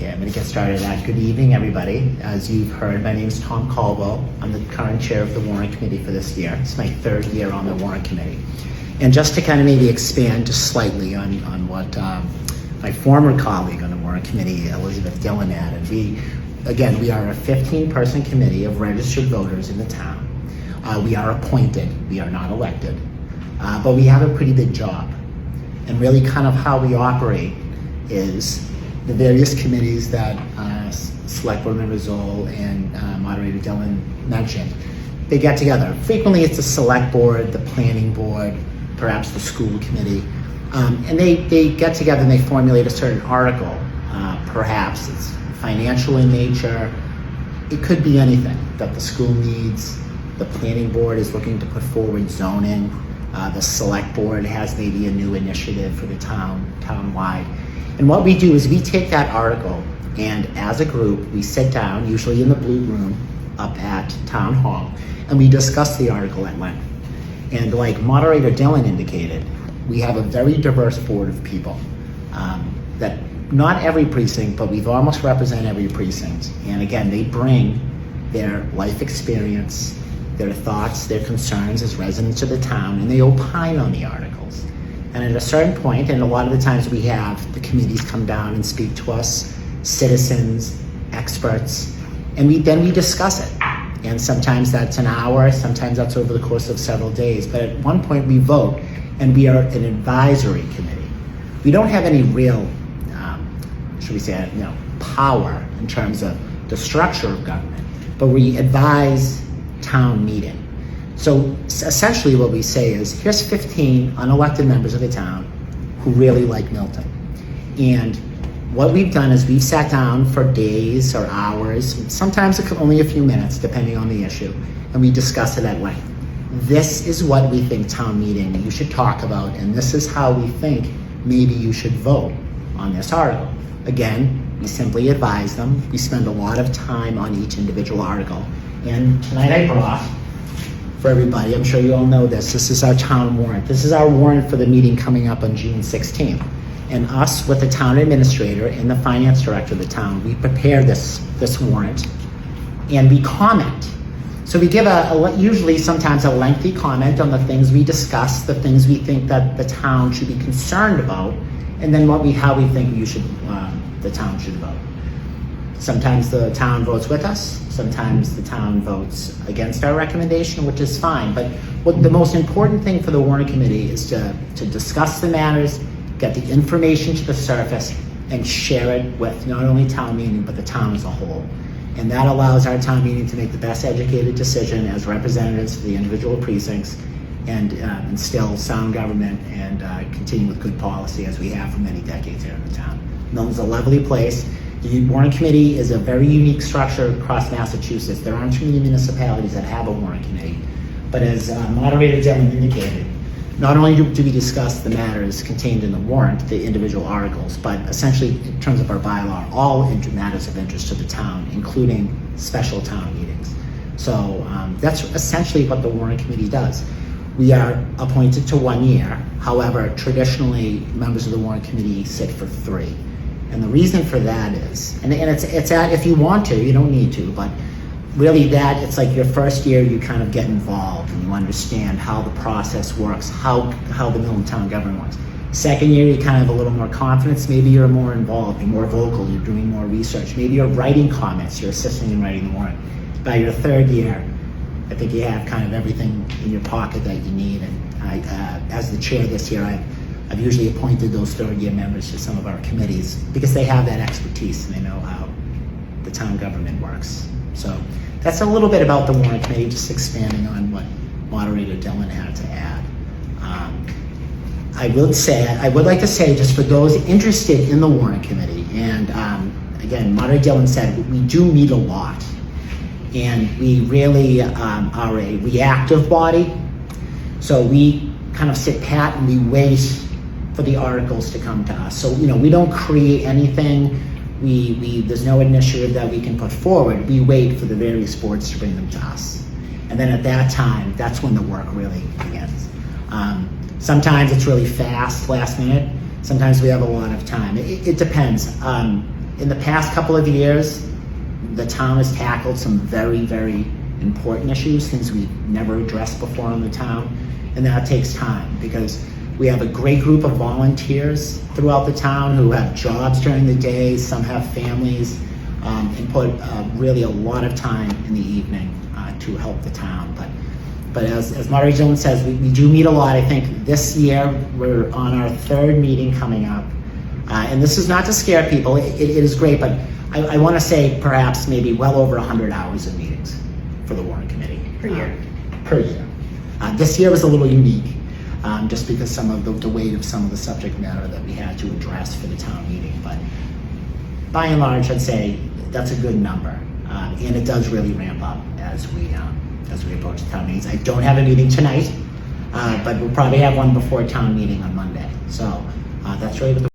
Okay, I'm going to get started. Good evening, everybody. As you've heard, my name is Tom Caldwell. I'm the current chair of the Warrant Committee for this year. It's my third year on the Warrant Committee. And just to kind of maybe expand just slightly on what my former colleague on the Warrant Committee, Elizabeth Dillon, added. We are a 15-person committee of registered voters in the town. We are appointed. We are not elected. But we have a pretty big job. And really kind of how we operate is the various committees that Select Board Member Zoll and Moderator Dillon mentioned. They get together. Frequently it's the Select Board, the Planning Board, perhaps the School Committee. And they get together and they formulate a certain article. Perhaps it's financial in nature. It could be anything that the school needs. The Planning Board is looking to put forward zoning. The Select Board has maybe a new initiative for the town-wide. And what we do is we take that article and as a group, we sit down, usually in the Blue Room up at Town Hall, and we discuss the article at length. And like Moderator Dillon indicated, we have a very diverse board of people that not every precinct, but we've almost represent every precinct. And again, they bring their life experience, their thoughts, their concerns as residents of the town, and they opine on the articles. And at a certain point, and a lot of the times we have the committees come down and speak to us, citizens, experts, and then we discuss it. And sometimes that's an hour, sometimes that's over the course of several days. But at one point we vote, and we are an advisory committee. We don't have any real, should we say, power in terms of the structure of government, but we advise town meeting. So essentially what we say is, here's 15 unelected members of the town who really like Milton. And what we've done is we've sat down for days or hours, sometimes only a few minutes depending on the issue, and we discuss it at length. This is what we think town meeting you should talk about, and this is how we think maybe you should vote on this article. Again, we simply advise them. We spend a lot of time on each individual article. And tonight I brought, for everybody, I'm sure you all know this is our town warrant. This is our warrant for the meeting coming up on June 16th. And us, with the town administrator and the finance director of the town, we prepare this warrant and we comment. So we give usually sometimes a lengthy comment on the things we discuss, the things we think that the town should be concerned about, and then how we think the town should vote. Sometimes the town votes with us, sometimes the town votes against our recommendation, which is fine. But the most important thing for the Warrant Committee is to discuss the matters, get the information to the surface, and share it with not only town meeting, but the town as a whole. And that allows our town meeting to make the best educated decision as representatives for the individual precincts and instill sound government and continue with good policy as we have for many decades here in the town. Milton's a lovely place. The Warrant Committee is a very unique structure across Massachusetts. There aren't too many municipalities that have a Warrant Committee. But as Moderator Dillon indicated, not only do we discuss the matters contained in the warrant, the individual articles, but essentially in terms of our bylaw, all matters of interest to the town, including special town meetings. So that's essentially what the Warrant Committee does. We are appointed to 1 year. However, traditionally, members of the Warrant Committee sit for 3. And the reason for that is, and it's if you want to, you don't need to, but really it's like your first year you kind of get involved and you understand how the process works, how the Milton town government works. Second year, you kind of have a little more confidence. Maybe you're more involved, you're more vocal, you're doing more research. Maybe you're writing comments, you're assisting in writing the warrant. By your third year, I think you have kind of everything in your pocket that you need. And as the chair this year, I've usually appointed those third-year members to some of our committees because they have that expertise and they know how the town government works. So that's a little bit about the Warrant Committee, just expanding on what Moderator Dillon had to add. I would like to say, just for those interested in the Warrant Committee, and again, Moderator Dillon said, we do meet a lot. And we really are a reactive body. So we kind of sit pat and we wait for the articles to come to us. So, we don't create anything. There's no initiative that we can put forward. We wait for the various boards to bring them to us. And then at that time, that's when the work really begins. Sometimes it's really fast, last minute. Sometimes we have a lot of time. It depends. In the past couple of years, the town has tackled some very, very important issues, things we've never addressed before in the town, and that takes time because we have a great group of volunteers throughout the town who have jobs during the day, some have families, and put really a lot of time in the evening to help the town. But as Maury Jones says, we do meet a lot. I think this year we're on our third meeting coming up. And this is not to scare people, it is great, but I want to say perhaps maybe well over 100 hours of meetings for the Warrant Committee. Per year. Per year. This year was a little unique, just because some of the weight of some of the subject matter that we had to address for the town meeting. But by and large, I'd say that's a good number. And it does really ramp up as we approach the town meetings. I don't have a meeting tonight, but we'll probably have one before town meeting on Monday. So that's really what the